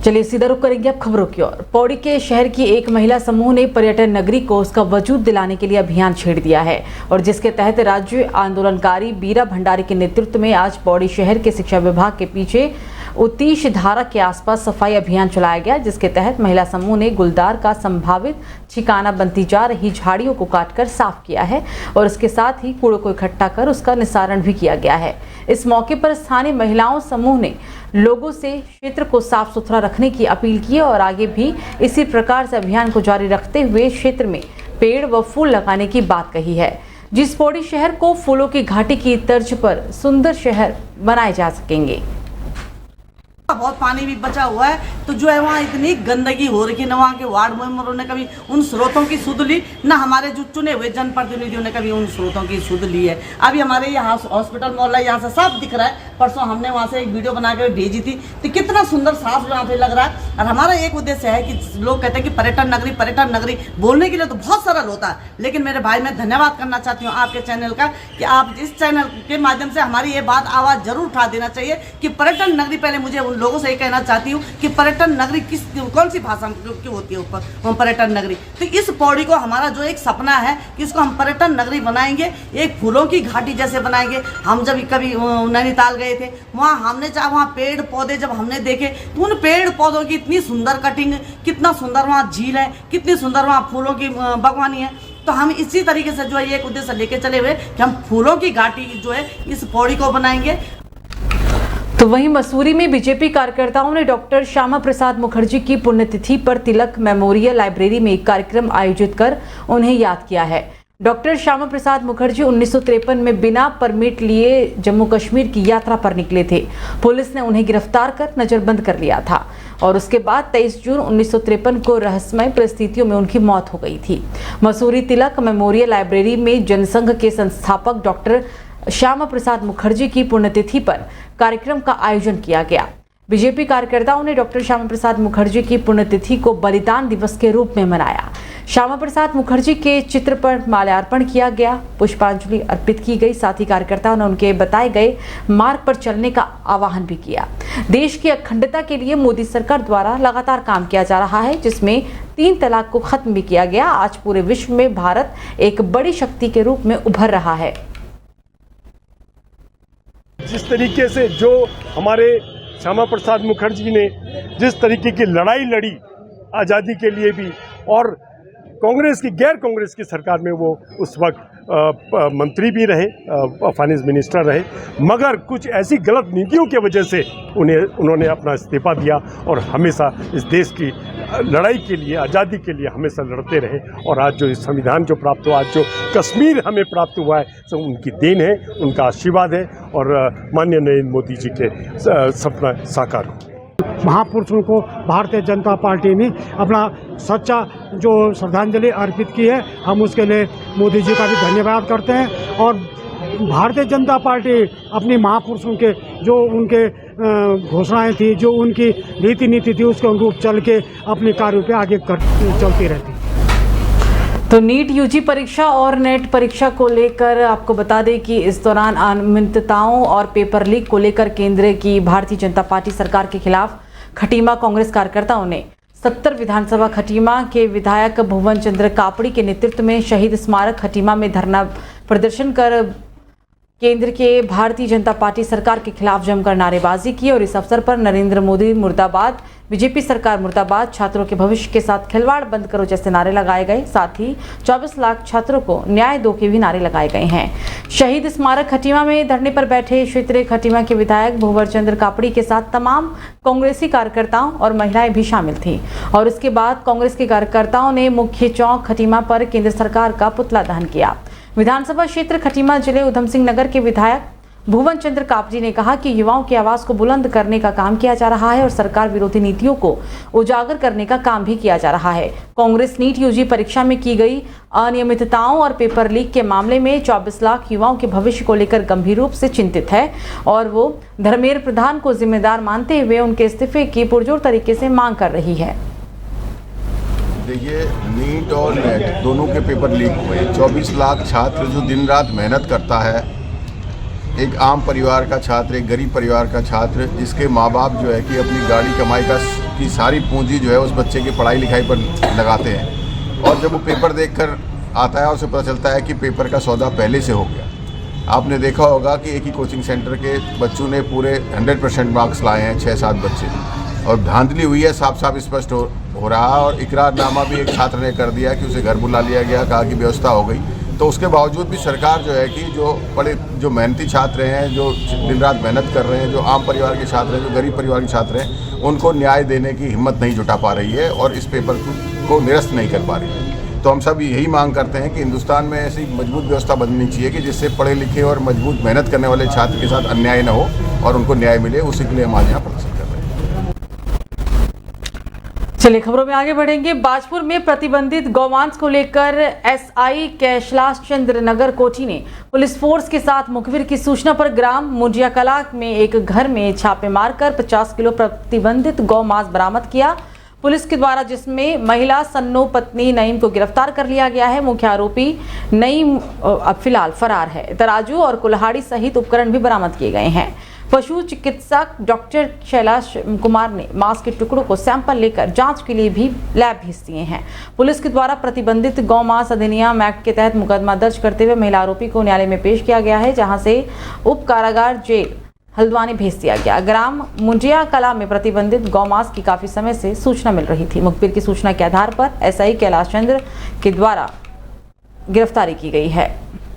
चलिए सीधा रुख करेंगे अब खबरों की ओर। पौड़ी के शहर की एक महिला समूह ने पर्यटन नगरी को उसका वजूद दिलाने के लिए अभियान छेड़ दिया है और जिसके तहत राज्य आंदोलनकारी बीरा भंडारी के नेतृत्व में आज पौड़ी शहर के शिक्षा विभाग के पीछे उत्तीश धारा के आसपास सफाई अभियान चलाया गया, जिसके तहत महिला समूह ने गुलदार का संभावित ठिकाना बनती जा रही झाड़ियों को काटकर साफ किया है और इसके साथ ही कूड़े को इकट्ठा कर उसका निस्तारण भी किया गया है। इस मौके पर स्थानीय महिलाओं समूह ने लोगों से क्षेत्र को साफ सुथरा रखने की अपील की और आगे भी इसी प्रकार से अभियान को जारी रखते हुए क्षेत्र में पेड़ व फूल लगाने की बात कही है, जिस पौड़ी शहर को फूलों की घाटी की तर्ज पर सुंदर शहर बनाए जा सकेंगे। बहुत पानी भी बचा हुआ है, तो जो है वहाँ इतनी गंदगी हो रही है ना, वहाँ के वार्ड मेंबरों ने कभी उन स्रोतों की सुध ली ना, हमारे जो चुने हुए जनप्रतिनिधियों ने कभी उन स्रोतों की सुध ली है। अभी हमारे यहाँ हॉस्पिटल मोहल्ला यहाँ से सब दिख रहा है, परसों हमने वहाँ से एक वीडियो बना के भेजी थी, तो कितना सुंदर साफ यहाँ पे लग रहा है। और हमारा एक उद्देश्य है कि लोग कहते हैं कि पर्यटन नगरी बोलने के लिए तो बहुत सरल होता है, लेकिन मेरे भाई मैं धन्यवाद करना चाहती हूँ आपके चैनल का कि आप इस चैनल के माध्यम से हमारी ये बात आवाज़ जरूर उठा देना चाहिए कि पर्यटन नगरी, पहले मुझे उन लोगों से ये कहना चाहती हूँ कि पर्यटन नगरी कौन सी भाषा की होती है ऊपर पर्यटन नगरी। तो इस पौड़ी को हमारा जो एक सपना है कि इसको हम पर्यटन नगरी बनाएंगे, एक फूलों की घाटी जैसे बनाएंगे। हम जब कभी नैनीताल गए थे, वहाँ हमने वहाँ पेड़ पौधे जब हमने देखे तो उन पेड़ पौधों की इतनी सुंदर कटिंग, कितना सुंदर वहाँ झील है, कितनी सुंदर वहाँ फूलों की बागवानी है। तो हम इसी तरीके से जो है एक उद्देश्य लेके चले हुए कि हम फूलों की घाटी जो है इस पौड़ी को बनाएंगे। तो वहीं मसूरी में बीजेपी कार्यकर्ताओं ने डॉक्टर श्यामा प्रसाद मुखर्जी की पुण्यतिथि पर तिलक मेमोरियल लाइब्रेरी में एक कार्यक्रम आयोजित कर उन्हें याद किया है। डॉक्टर श्यामा प्रसाद मुखर्जी 1953 में बिना परमिट लिए जम्मू कश्मीर की यात्रा पर निकले थे। पुलिस ने उन्हें गिरफ्तार कर नजरबंद कर लिया था और उसके बाद 23 जून 1953 को रहस्यमय परिस्थितियों में उनकी मौत हो गई थी। मसूरी तिलक मेमोरियल लाइब्रेरी में जनसंघ के संस्थापक डॉक्टर श्यामा प्रसाद मुखर्जी की पुण्यतिथि पर कार्यक्रम का आयोजन किया गया। बीजेपी कार्यकर्ताओं ने डॉक्टर श्यामा प्रसाद मुखर्जी की पुण्यतिथि को बलिदान दिवस के रूप में मनाया। श्यामा प्रसाद मुखर्जी के चित्र पर माल्यार्पण किया गया, पुष्पांजलि अर्पित की गई। साथ ही कार्यकर्ताओं ने उनके बताए गए मार्ग पर चलने का आह्वान भी किया। देश की अखंडता के लिए मोदी सरकार द्वारा लगातार काम किया जा रहा है, जिसमें 3 तलाक को खत्म भी किया गया। आज पूरे विश्व में भारत एक बड़ी शक्ति के रूप में उभर रहा है। जिस तरीके से जो हमारे श्यामा प्रसाद मुखर्जी ने जिस तरीके की लड़ाई लड़ी आज़ादी के लिए भी, और कांग्रेस की गैर कांग्रेस की सरकार में वो उस वक्त मंत्री भी रहे, फाइनेंस मिनिस्टर रहे, मगर कुछ ऐसी गलत नीतियों की वजह से उन्होंने अपना इस्तीफा दिया और हमेशा इस देश की लड़ाई के लिए, आज़ादी के लिए हमेशा लड़ते रहे। और आज जो इस संविधान जो प्राप्त हुआ, आज जो कश्मीर हमें प्राप्त हुआ है, सब उनकी देन है, उनका आशीर्वाद है और माननीय नरेंद्र मोदी जी के सपना साकार हो। महापुरुषों को भारतीय जनता पार्टी ने अपना सच्चा जो श्रद्धांजलि अर्पित की है, हम उसके लिए मोदी जी का भी धन्यवाद करते हैं। और भारतीय जनता पार्टी अपनी महापुरुषों के जो उनके घोषणाएं थी, जो उनकी रीति नीति थी, उसके अनुरूप चल के अपने कार्यों पे आगे चलती रहती। तो नीट यूजी परीक्षा और नेट परीक्षा को लेकर आपको बता दें कि इस दौरान अनियमितताओं और पेपर लीक को लेकर केंद्र की भारतीय जनता पार्टी सरकार के खिलाफ खटीमा कांग्रेस कार्यकर्ताओं ने 70 विधानसभा खटीमा के विधायक भुवन चंद्र कापड़ी के नेतृत्व में शहीद स्मारक खटीमा में धरना प्रदर्शन कर केंद्र के भारतीय जनता पार्टी सरकार के खिलाफ जमकर नारेबाजी की और इस अवसर पर नरेंद्र मोदी मुर्दाबाद, बीजेपी सरकार मुर्दाबाद, छात्रों के भविष्य के साथ खिलवाड़ बंद करो जैसे नारे लगाए गए। साथ ही 24 लाख छात्रों को न्याय दो के भी नारे लगाए गए हैं। शहीद स्मारक खटीमा में धरने पर बैठे क्षेत्रीय खटीमा के विधायक भुवन चंद्र कापड़ी के साथ तमाम कांग्रेसी कार्यकर्ताओं और महिलाएं भी शामिल थी और इसके बाद कांग्रेस के कार्यकर्ताओं ने मुख्य चौक खटीमा पर केंद्र सरकार का पुतला दहन किया। विधानसभा क्षेत्र खटीमा जिले उधम सिंह नगर के विधायक भुवन चंद्र कापड़ी ने कहा कि युवाओं की आवाज को बुलंद करने का काम किया जा रहा है और सरकार विरोधी नीतियों को उजागर करने का काम भी किया जा रहा है। कांग्रेस नीट यूजी परीक्षा में की गई अनियमितताओं और पेपर लीक के मामले में 24 लाख युवाओं के भविष्य को लेकर गंभीर रूप से चिंतित है और वो धर्मेंद्र प्रधान को जिम्मेदार मानते हुए उनके इस्तीफे की पुरजोर तरीके से मांग कर रही है। देखिए, नीट और नेट दोनों के पेपर लीक हुए। 24 लाख छात्र जो दिन रात मेहनत करता है एक आम परिवार का छात्र, एक गरीब परिवार का छात्र, जिसके माँ बाप जो है कि अपनी गाड़ी कमाई की सारी पूंजी जो है उस बच्चे की पढ़ाई लिखाई पर लगाते हैं, और जब वो पेपर देखकर आता है उसे पता चलता है कि पेपर का सौदा पहले से हो गया। आपने देखा होगा कि एक ही कोचिंग सेंटर के बच्चों ने पूरे 100% मार्क्स लाए हैं, 6-7 बच्चे, और धांधली हुई है, साफ साफ स्पष्ट हो रहा है। और इकरारनामा भी एक छात्र ने कर दिया कि उसे घर बुला लिया गया, कहा कि व्यवस्था हो गई। तो उसके बावजूद भी सरकार जो है कि जो मेहनती छात्र हैं, जो दिन रात मेहनत कर रहे हैं, जो आम परिवार के छात्र हैं, जो गरीब परिवार के छात्र हैं, उनको न्याय देने की हिम्मत नहीं जुटा पा रही है और इस पेपर को निरस्त नहीं कर पा रही है। तो हम सब यही मांग करते हैं कि हिंदुस्तान में ऐसी मजबूत व्यवस्था बननी चाहिए कि जिससे पढ़े लिखे और मजबूत मेहनत करने वाले छात्र के साथ अन्याय न हो और उनको न्याय मिले। उसी के लिए हम आज यहाँ प्रदर्शन कर रहे हैं। चलिए खबरों में आगे बढ़ेंगे। बाजपुर में प्रतिबंधित गौमांस को लेकर एसआई कैलाश चंद्र नगर कोठी ने पुलिस फोर्स के साथ मुखबिर की सूचना पर ग्राम मुंजिया कला में एक घर में छापे मारकर 50 किलो प्रतिबंधित गौमांस बरामद किया पुलिस के द्वारा, जिसमें महिला सन्नो पत्नी नईम को गिरफ्तार कर लिया गया है। मुख्य आरोपी नईम अब फिलहाल फरार है। तराजू और कुल्हाड़ी सहित उपकरण भी बरामद किए गए हैं। पशु चिकित्सक डॉक्टर शैलाश कुमार ने मांस के टुकड़ों को सैंपल लेकर जांच के लिए भी लैब भेज दिए हैं। पुलिस के द्वारा प्रतिबंधित गौमांस अधिनियम एक्ट के तहत मुकदमा दर्ज करते हुए महिला आरोपी को न्यायालय में पेश किया गया है, जहां से उप कारागार जेल हल्द्वानी भेज दिया गया। ग्राम मुंजिया कला में प्रतिबंधित गौमांस की काफी समय से सूचना मिल रही थी। मुखबिर की सूचना के आधार पर एसआई कैलाश चंद्र के द्वारा गिरफ्तारी की गई है।